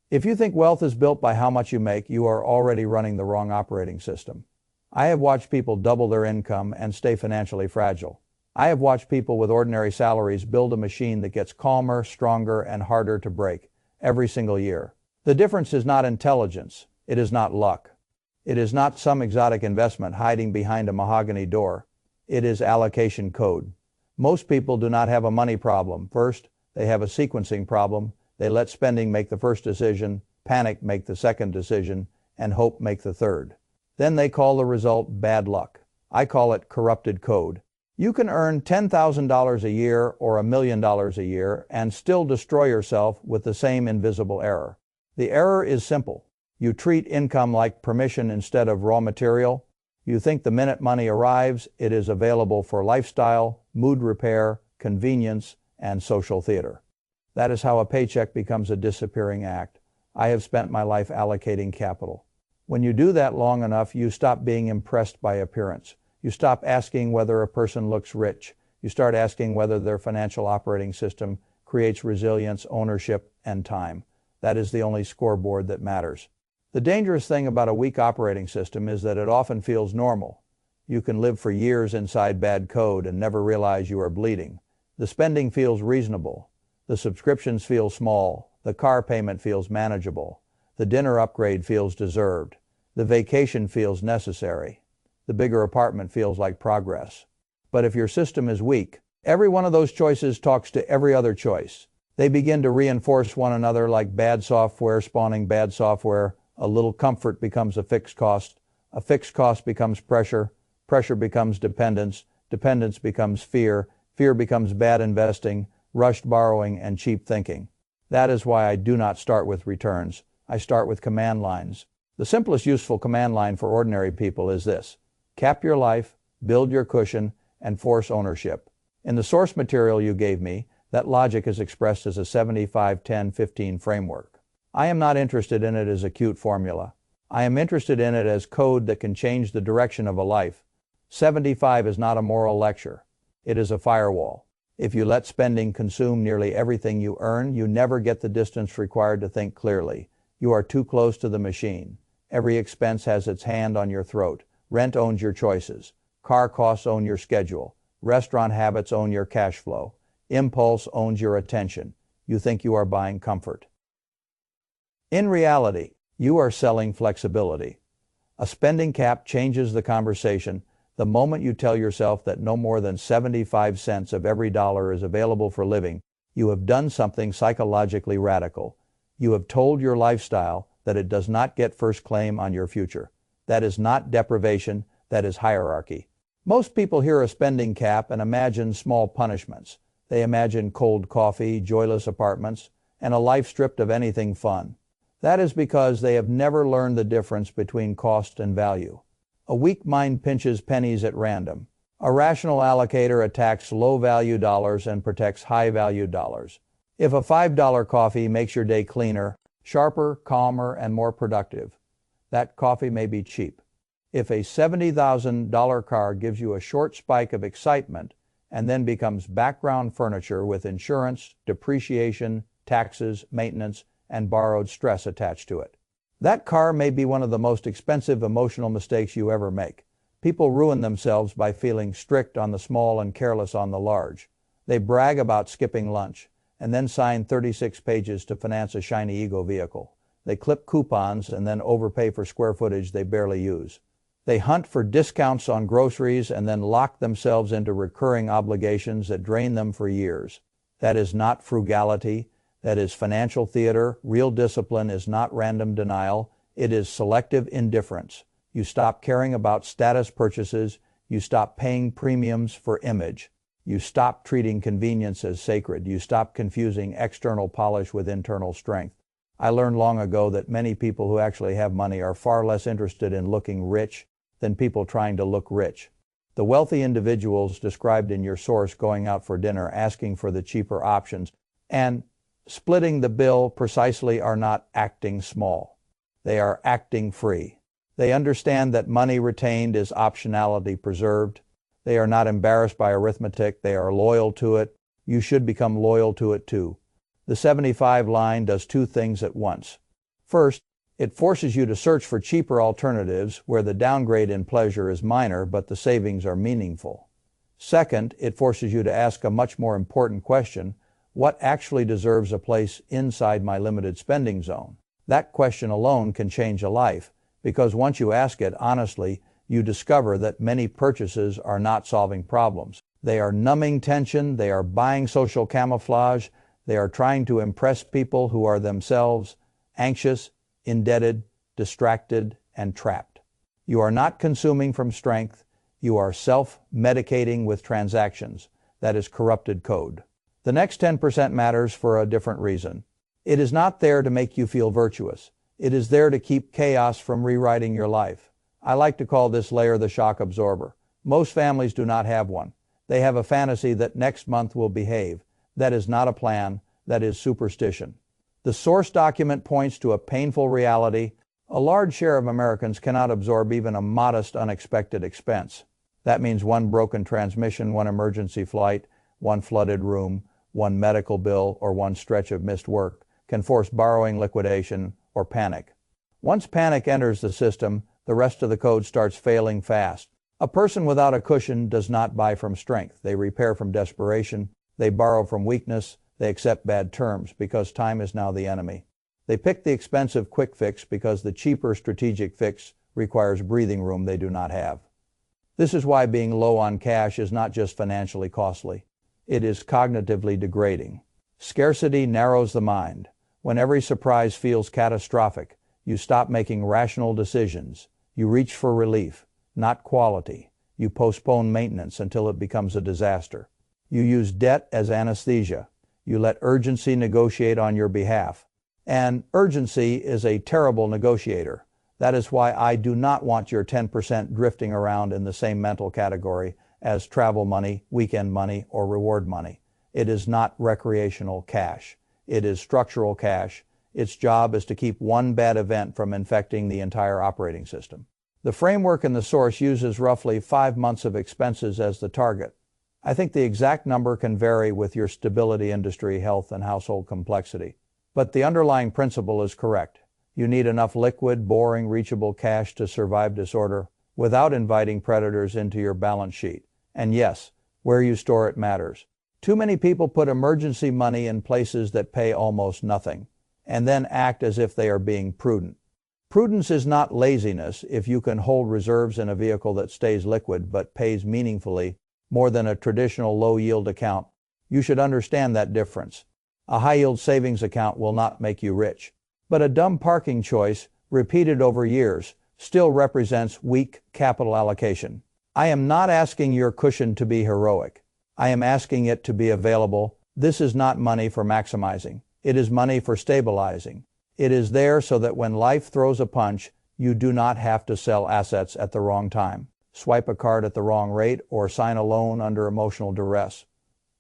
If you think wealth is built by how much you make, you are already running the wrong operating system. I have watched people double their income and stay financially fragile. I have watched people with ordinary salaries build a machine that gets calmer, stronger, and harder to break every single year. The difference is not intelligence. It is not luck. It is not some exotic investment hiding behind a mahogany door. It is allocation code. Most people do not have a money problem. First, they have a sequencing problem. They let spending make the first decision, panic make the second decision, and hope make the third. Then they call the result bad luck. I call it corrupted code. You can earn $10,000 a year or $1 million a year and still destroy yourself with the same invisible error. The error is simple. You treat income like permission instead of raw material. You think the minute money arrives, it is available for lifestyle, mood repair, convenience, and social theater. That is how a paycheck becomes a disappearing act. I have spent my life allocating capital. When you do that long enough, you stop being impressed by appearance. You stop asking whether a person looks rich. You start asking whether their financial operating system creates resilience, ownership, and time. That is the only scoreboard that matters. The dangerous thing about a weak operating system is that it often feels normal. You can live for years inside bad code and never realize you are bleeding. The spending feels reasonable. The subscriptions feel small. The car payment feels manageable. The dinner upgrade feels deserved. The vacation feels necessary. The bigger apartment feels like progress. But if your system is weak, every one of those choices talks to every other choice. They begin to reinforce one another like bad software spawning bad software. A little comfort becomes a fixed cost becomes pressure becomes dependence becomes fear becomes bad investing, rushed borrowing, and cheap thinking. That is why I do not start with returns. I start with command lines. The simplest useful command line for ordinary people is this: cap your life, build your cushion, and force ownership. In the source material you gave me, that logic is expressed as a 75-10-15 framework. I am not interested in it as a cute formula. I am interested in it as code that can change the direction of a life. 75 is not a moral lecture. It is a firewall. If you let spending consume nearly everything you earn, you never get the distance required to think clearly. You are too close to the machine. Every expense has its hand on your throat. Rent owns your choices. Car costs own your schedule. Restaurant habits own your cash flow. Impulse owns your attention. You think you are buying comfort. In reality, you are selling flexibility. A spending cap changes the conversation the moment you tell yourself that no more than 75 cents of every dollar is available for living. You have done something psychologically radical. You have told your lifestyle that it does not get first claim on your future. That is not deprivation, that is hierarchy. Most people hear a spending cap and imagine small punishments. They imagine cold coffee, joyless apartments, and a life stripped of anything fun. That is because they have never learned the difference between cost and value. A weak mind pinches pennies at random. A rational allocator attacks low-value dollars and protects high-value dollars. If a $5 coffee makes your day cleaner, sharper, calmer, and more productive, that coffee may be cheap. If a $70,000 car gives you a short spike of excitement and then becomes background furniture with insurance, depreciation, taxes, maintenance, and borrowed stress attached to it, that car may be one of the most expensive emotional mistakes you ever make. People ruin themselves by feeling strict on the small and careless on the large. They brag about skipping lunch and then sign 36 pages to finance a shiny ego vehicle. They clip coupons and then overpay for square footage they barely use. They hunt for discounts on groceries and then lock themselves into recurring obligations that drain them for years. That is not frugality. That is financial theater. Real discipline is not random denial. It is selective indifference. You stop caring about status purchases. You stop paying premiums for image. You stop treating convenience as sacred. You stop confusing external polish with internal strength. I learned long ago that many people who actually have money are far less interested in looking rich than people trying to look rich. The wealthy individuals described in your source going out for dinner, asking for the cheaper options, and splitting the bill precisely are not acting small. They are acting free. They understand that money retained is optionality preserved. They are not embarrassed by arithmetic. They are loyal to it. You should become loyal to it too. The 75 line does two things at once. First, it forces you to search for cheaper alternatives where the downgrade in pleasure is minor but the savings are meaningful. Second, it forces you to ask a much more important question: what actually deserves a place inside my limited spending zone? That question alone can change a life, because once you ask it honestly, you discover that many purchases are not solving problems. They are numbing tension, they are buying social camouflage, they are trying to impress people who are themselves anxious, indebted, distracted, and trapped. You are not consuming from strength, you are self-medicating with transactions. That is corrupted code. The next 10% matters for a different reason. It is not there to make you feel virtuous. It is there to keep chaos from rewriting your life. I like to call this layer the shock absorber. Most families do not have one. They have a fantasy that next month will behave. That is not a plan, that is superstition. The source document points to a painful reality. A large share of Americans cannot absorb even a modest unexpected expense. That means one broken transmission, one emergency flight, one flooded room, one medical bill, or one stretch of missed work can force borrowing, liquidation, or panic. Once panic enters the system, the rest of the code starts failing fast. A person without a cushion does not buy from strength. They repair from desperation. They borrow from weakness. They accept bad terms because time is now the enemy. They pick the expensive quick fix because the cheaper strategic fix requires breathing room they do not have. This is why being low on cash is not just financially costly. It is cognitively degrading. Scarcity narrows the mind. When every surprise feels catastrophic, you stop making rational decisions. You reach for relief, not quality. You postpone maintenance until it becomes a disaster. You use debt as anesthesia. You let urgency negotiate on your behalf. And urgency is a terrible negotiator. That is why I do not want your 10% drifting around in the same mental category as travel money, weekend money, or reward money. It is not recreational cash. It is structural cash. Its job is to keep one bad event from infecting the entire operating system. The framework in the source uses roughly 5 months of expenses as the target. I think the exact number can vary with your stability, industry, health, and household complexity. But the underlying principle is correct. You need enough liquid, boring, reachable cash to survive disorder without inviting predators into your balance sheet. And yes, where you store it matters. Too many people put emergency money in places that pay almost nothing, and then act as if they are being prudent. Prudence is not laziness if you can hold reserves in a vehicle that stays liquid but pays meaningfully more than a traditional low-yield account. You should understand that difference. A high-yield savings account will not make you rich, but a dumb parking choice, repeated over years, still represents weak capital allocation. I am not asking your cushion to be heroic. I am asking it to be available. This is not money for maximizing. It is money for stabilizing. It is there so that when life throws a punch, you do not have to sell assets at the wrong time, swipe a card at the wrong rate, or sign a loan under emotional duress.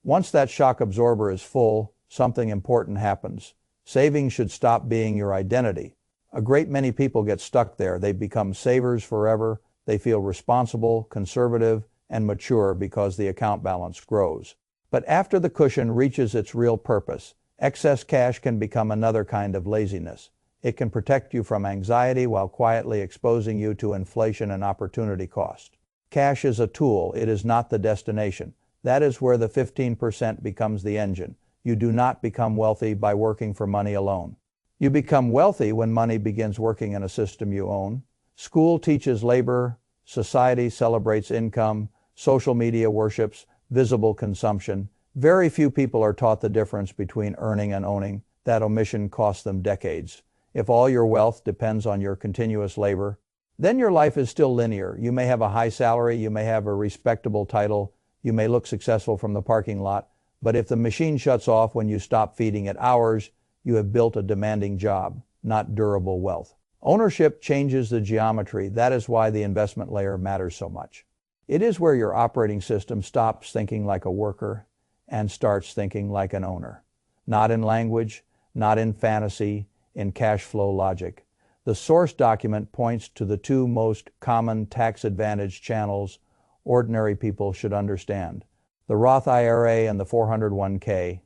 Once that shock absorber is full, something important happens. Saving should stop being your identity. A great many people get stuck there. They become savers forever. They feel responsible, conservative, and mature because the account balance grows. But after the cushion reaches its real purpose, excess cash can become another kind of laziness. It can protect you from anxiety while quietly exposing you to inflation and opportunity cost. Cash is a tool. It is not the destination. That is where the 15% becomes the engine. You do not become wealthy by working for money alone. You become wealthy when money begins working in a system you own. School teaches labor, society celebrates income, social media worships visible consumption. Very few people are taught the difference between earning and owning. That omission costs them decades. If all your wealth depends on your continuous labor, then your life is still linear. You may have a high salary, you may have a respectable title, you may look successful from the parking lot, but if the machine shuts off when you stop feeding it hours, you have built a demanding job, not durable wealth. Ownership changes the geometry. That is why the investment layer matters so much. It is where your operating system stops thinking like a worker and starts thinking like an owner. Not in language, not in fantasy, in cash flow logic. The source document points to the two most common tax advantage channels ordinary people should understand: the Roth IRA and the 401k.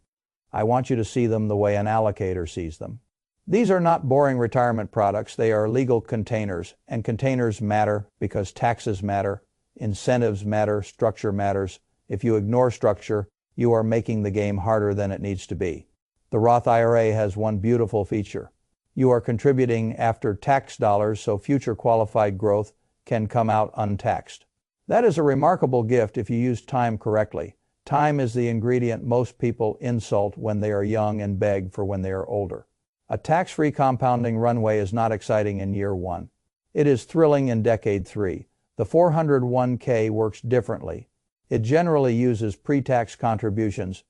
I want you to see them the way an allocator sees them. These are not boring retirement products, they are legal containers, and containers matter because taxes matter, incentives matter, structure matters. If you ignore structure, you are making the game harder than it needs to be. The Roth IRA has one beautiful feature. You are contributing after tax dollars so future qualified growth can come out untaxed. That is a remarkable gift if you use time correctly. Time is the ingredient most people insult when they are young and beg for when they are older. A tax-free compounding runway is not exciting in year 1. It is thrilling in decade 3. The 401k works differently. It generally uses pre-tax contributions,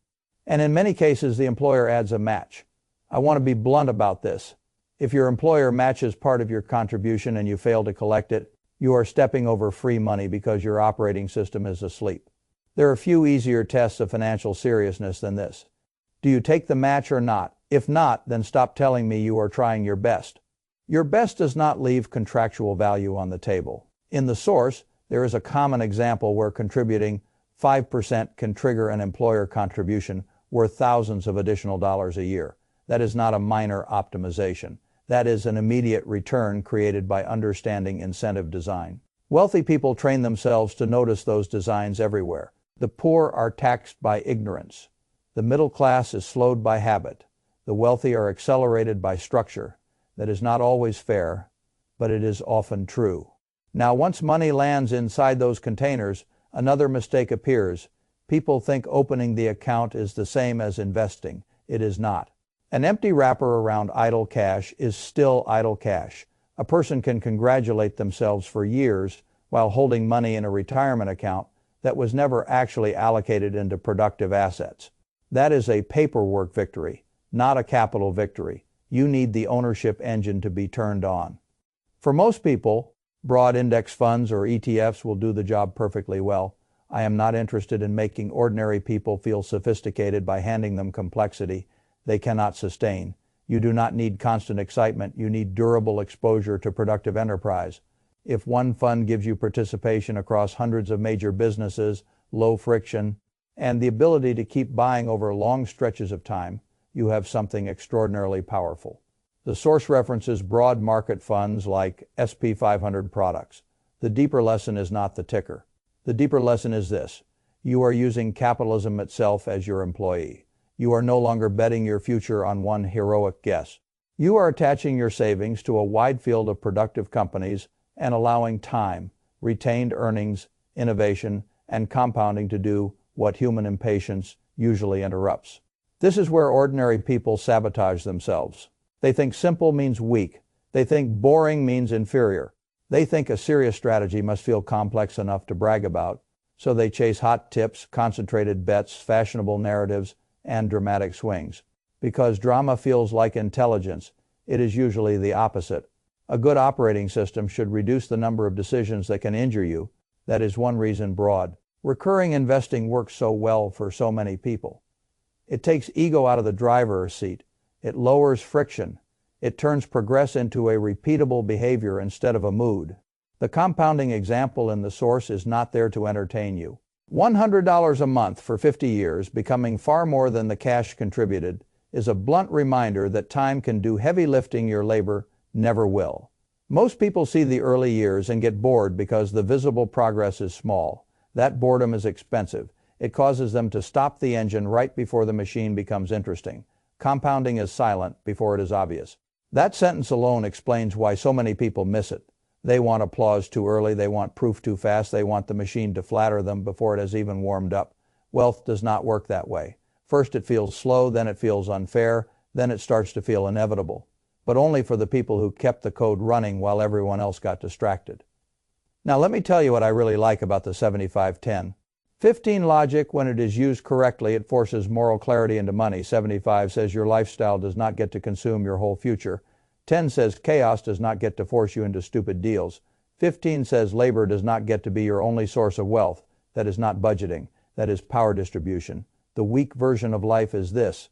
and in many cases the employer adds a match. I want to be blunt about this. If your employer matches part of your contribution and you fail to collect it, you are stepping over free money because your operating system is asleep. There are few easier tests of financial seriousness than this. Do you take the match or not? If not, then stop telling me you are trying your best. Your best does not leave contractual value on the table. In the source, there is a common example where contributing 5% can trigger an employer contribution worth thousands of additional dollars a year. That is not a minor optimization. That is an immediate return created by understanding incentive design. Wealthy people train themselves to notice those designs everywhere. The poor are taxed by ignorance. The middle class is slowed by habit. The wealthy are accelerated by structure. That is not always fair, but it is often true. Now, once money lands inside those containers, another mistake appears. People think opening the account is the same as investing. It is not. An empty wrapper around idle cash is still idle cash. A person can congratulate themselves for years while holding money in a retirement account that was never actually allocated into productive assets. That is a paperwork victory, not a capital victory. You need the ownership engine to be turned on. For most people, broad index funds or ETFs will do the job perfectly well. I am not interested in making ordinary people feel sophisticated by handing them complexity they cannot sustain. You do not need constant excitement. You need durable exposure to productive enterprise. If one fund gives you participation across hundreds of major businesses, low friction, and the ability to keep buying over long stretches of time, you have something extraordinarily powerful. The source references broad market funds like SP 500 products. The deeper lesson is not the ticker. The deeper lesson is this: you are using capitalism itself as your employee. You are no longer betting your future on one heroic guess. You are attaching your savings to a wide field of productive companies and allowing time, retained earnings, innovation, and compounding to do what human impatience usually interrupts. This is where ordinary people sabotage themselves. They think simple means weak. They think boring means inferior. They think a serious strategy must feel complex enough to brag about, so they chase hot tips, concentrated bets, fashionable narratives, and dramatic swings. Because drama feels like intelligence, it is usually the opposite. A good operating system should reduce the number of decisions that can injure you. That is one reason broad, recurring investing works so well for so many people. It takes ego out of the driver's seat. It lowers friction. It turns progress into a repeatable behavior instead of a mood. The compounding example in the source is not there to entertain you. $100 a month for 50 years, becoming far more than the cash contributed, is a blunt reminder that time can do heavy lifting your labor never will. Most people see the early years and get bored because the visible progress is small. That boredom is expensive. It causes them to stop the engine right before the machine becomes interesting. Compounding is silent before it is obvious. That sentence alone explains why so many people miss it. They want applause too early, they want proof too fast, they want the machine to flatter them before it has even warmed up. Wealth does not work that way. First it feels slow, then it feels unfair, then it starts to feel inevitable. But only for the people who kept the code running while everyone else got distracted. Now let me tell you what I really like about the 75-10. 15 logic, when it is used correctly, it forces moral clarity into money. 75 says your lifestyle does not get to consume your whole future. 10 says chaos does not get to force you into stupid deals. 15 says labor does not get to be your only source of wealth. That is not budgeting. That is power distribution. The weak version of life is this: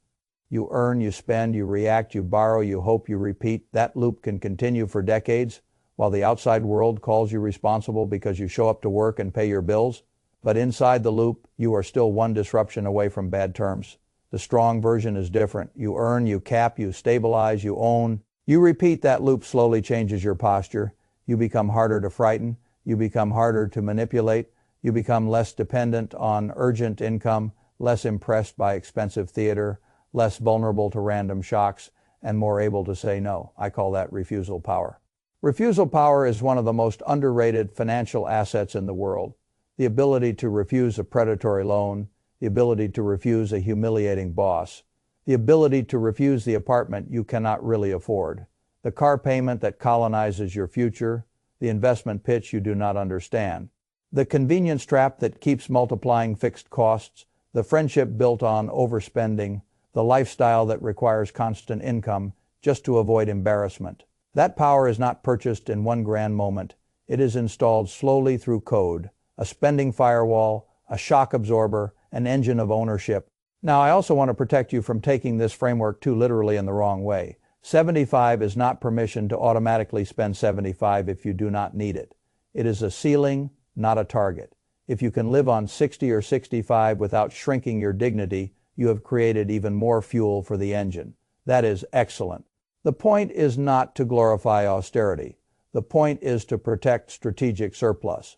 you earn, you spend, you react, you borrow, you hope, you repeat. That loop can continue for decades while the outside world calls you responsible because you show up to work and pay your bills. But inside the loop, you are still one disruption away from bad terms. The strong version is different. You earn, you cap, you stabilize, you own. You repeat that loop slowly changes your posture. You become harder to frighten. You become harder to manipulate. You become less dependent on urgent income, less impressed by expensive theater, less vulnerable to random shocks, and more able to say no. I call that refusal power. Refusal power is one of the most underrated financial assets in the world. The ability to refuse a predatory loan, the ability to refuse a humiliating boss, the ability to refuse the apartment you cannot really afford, the car payment that colonizes your future, the investment pitch you do not understand, the convenience trap that keeps multiplying fixed costs, the friendship built on overspending, the lifestyle that requires constant income just to avoid embarrassment. That power is not purchased in one grand moment. It is installed slowly through code, a spending firewall, a shock absorber, an engine of ownership. Now, I also want to protect you from taking this framework too literally in the wrong way. 75 is not permission to automatically spend 75 if you do not need it. It is a ceiling, not a target. If you can live on 60 or 65 without shrinking your dignity, you have created even more fuel for the engine. That is excellent. The point is not to glorify austerity. The point is to protect strategic surplus.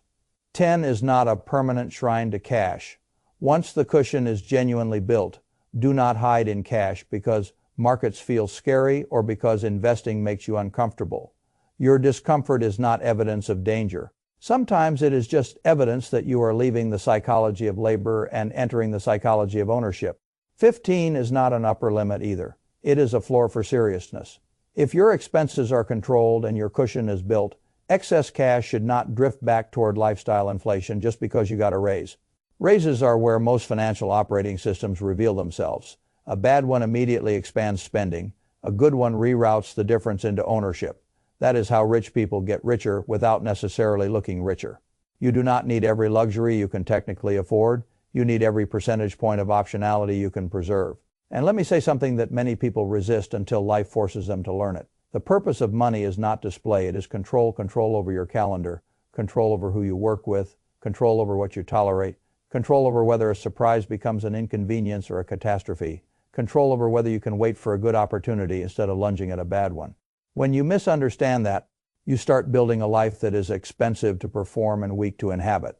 10 is not a permanent shrine to cash. Once the cushion is genuinely built, do not hide in cash because markets feel scary or because investing makes you uncomfortable. Your discomfort is not evidence of danger. Sometimes it is just evidence that you are leaving the psychology of labor and entering the psychology of ownership. 15 is not an upper limit either. It is a floor for seriousness. If your expenses are controlled and your cushion is built, excess cash should not drift back toward lifestyle inflation just because you got a raise. Raises are where most financial operating systems reveal themselves. A bad one immediately expands spending. A good one reroutes the difference into ownership. That is how rich people get richer without necessarily looking richer. You do not need every luxury you can technically afford. You need every percentage point of optionality you can preserve. And let me say something that many people resist until life forces them to learn it. The purpose of money is not display. It is control over your calendar, control over who you work with, control over what you tolerate, control over whether a surprise becomes an inconvenience or a catastrophe, control over whether you can wait for a good opportunity instead of lunging at a bad one. When you misunderstand that, you start building a life that is expensive to perform and weak to inhabit.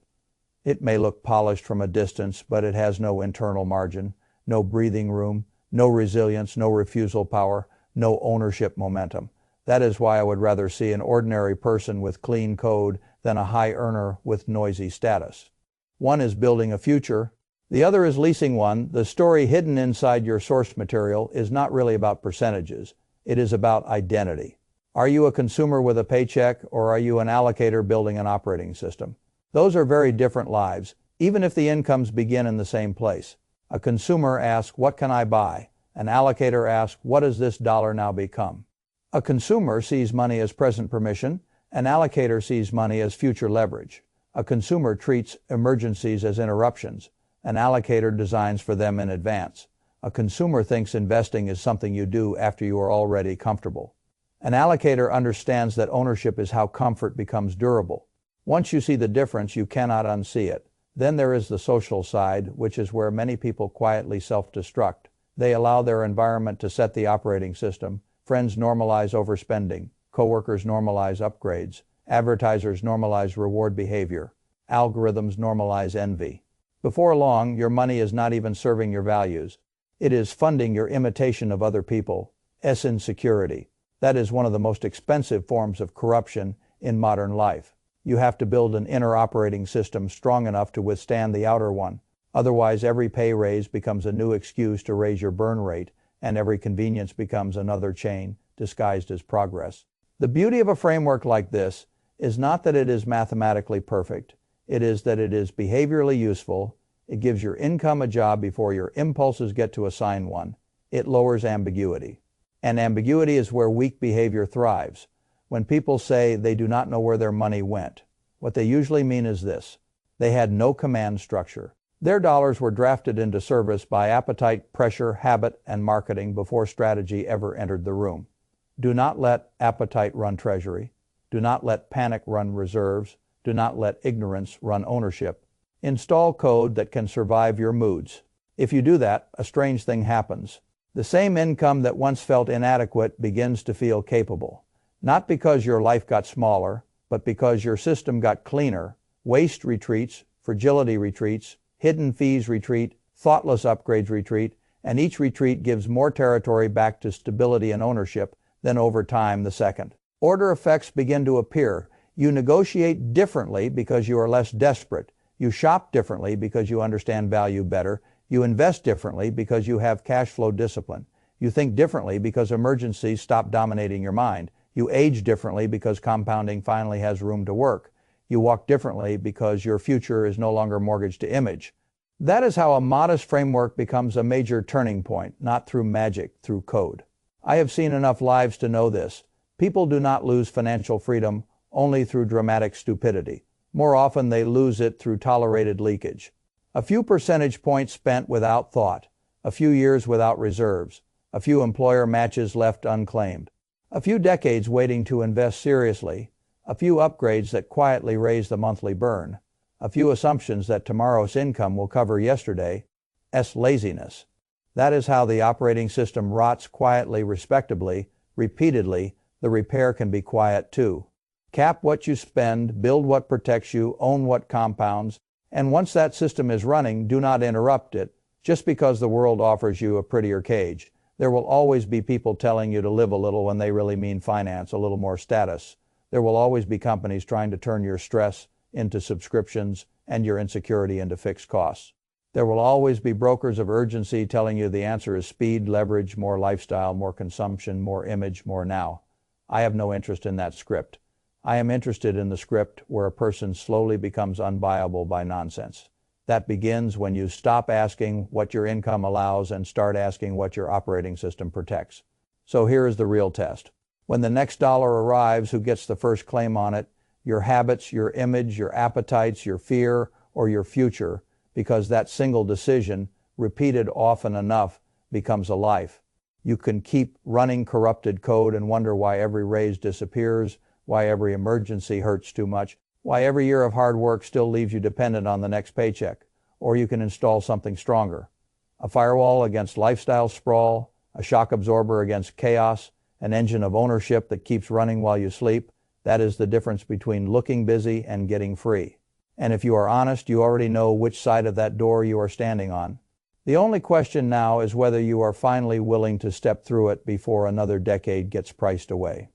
It may look polished from a distance, but it has no internal margin, no breathing room, no resilience, no refusal power, no ownership momentum. That is why I would rather see an ordinary person with clean code than a high earner with noisy status. One is building a future. The other is leasing one. The story hidden inside your source material is not really about percentages. It is about identity. Are you a consumer with a paycheck, or are you an allocator building an operating system? Those are very different lives, even if the incomes begin in the same place. A consumer asks, what can I buy? An allocator asks, what does this dollar now become? A consumer sees money as present permission. An allocator sees money as future leverage. A consumer treats emergencies as interruptions. An allocator designs for them in advance. A consumer thinks investing is something you do after you are already comfortable. An allocator understands that ownership is how comfort becomes durable. Once you see the difference, you cannot unsee it. Then there is the social side, which is where many people quietly self-destruct. They allow their environment to set the operating system. Friends normalize overspending. Coworkers normalize upgrades. Advertisers normalize reward behavior. Algorithms normalize envy. Before long, your money is not even serving your values. It is funding your imitation of other people. Insecurity. That is one of the most expensive forms of corruption in modern life. You have to build an inner operating system strong enough to withstand the outer one. Otherwise, every pay raise becomes a new excuse to raise your burn rate, and every convenience becomes another chain disguised as progress. The beauty of a framework like this is not that it is mathematically perfect. It is that it is behaviorally useful. It gives your income a job before your impulses get to assign one. It lowers ambiguity. And ambiguity is where weak behavior thrives. When people say they do not know where their money went, what they usually mean is this: they had no command structure. Their dollars were drafted into service by appetite, pressure, habit, and marketing before strategy ever entered the room. Do not let appetite run treasury. Do not let panic run reserves. Do not let ignorance run ownership. Install code that can survive your moods. If you do that, a strange thing happens. The same income that once felt inadequate begins to feel capable. Not because your life got smaller, but because your system got cleaner. Waste retreats, fragility retreats, hidden fees retreat, thoughtless upgrades retreat, and each retreat gives more territory back to stability and ownership than over time the second. Order effects begin to appear. You negotiate differently because you are less desperate. You shop differently because you understand value better. You invest differently because you have cash flow discipline. You think differently because emergencies stop dominating your mind. You age differently because compounding finally has room to work. You walk differently because your future is no longer mortgaged to image. That is how a modest framework becomes a major turning point, not through magic, through code. I have seen enough lives to know this. People do not lose financial freedom only through dramatic stupidity. More often they lose it through tolerated leakage. A few percentage points spent without thought, a few years without reserves, a few employer matches left unclaimed, a few decades waiting to invest seriously, a few upgrades that quietly raise the monthly burn, a few assumptions that tomorrow's income will cover yesterday's laziness. That is how the operating system rots quietly, respectably, repeatedly. The repair can be quiet too. Cap what you spend, build what protects you, own what compounds, and once that system is running, do not interrupt it. Just because the world offers you a prettier cage, there will always be people telling you to live a little when they really mean finance, a little more status. There will always be companies trying to turn your stress into subscriptions and your insecurity into fixed costs. There will always be brokers of urgency telling you the answer is speed, leverage, more lifestyle, more consumption, more image, more now. I have no interest in that script. I am interested in the script where a person slowly becomes unbuyable by nonsense. That begins when you stop asking what your income allows and start asking what your operating system protects. So here is the real test. When the next dollar arrives, who gets the first claim on it? Your habits, your image, your appetites, your fear, or your future? Because that single decision, repeated often enough, becomes a life. You can keep running corrupted code and wonder why every raise disappears, why every emergency hurts too much, why every year of hard work still leaves you dependent on the next paycheck. Or you can install something stronger. A firewall against lifestyle sprawl, a shock absorber against chaos, an engine of ownership that keeps running while you sleep. That is the difference between looking busy and getting free. And if you are honest, you already know which side of that door you are standing on. The only question now is whether you are finally willing to step through it before another decade gets priced away.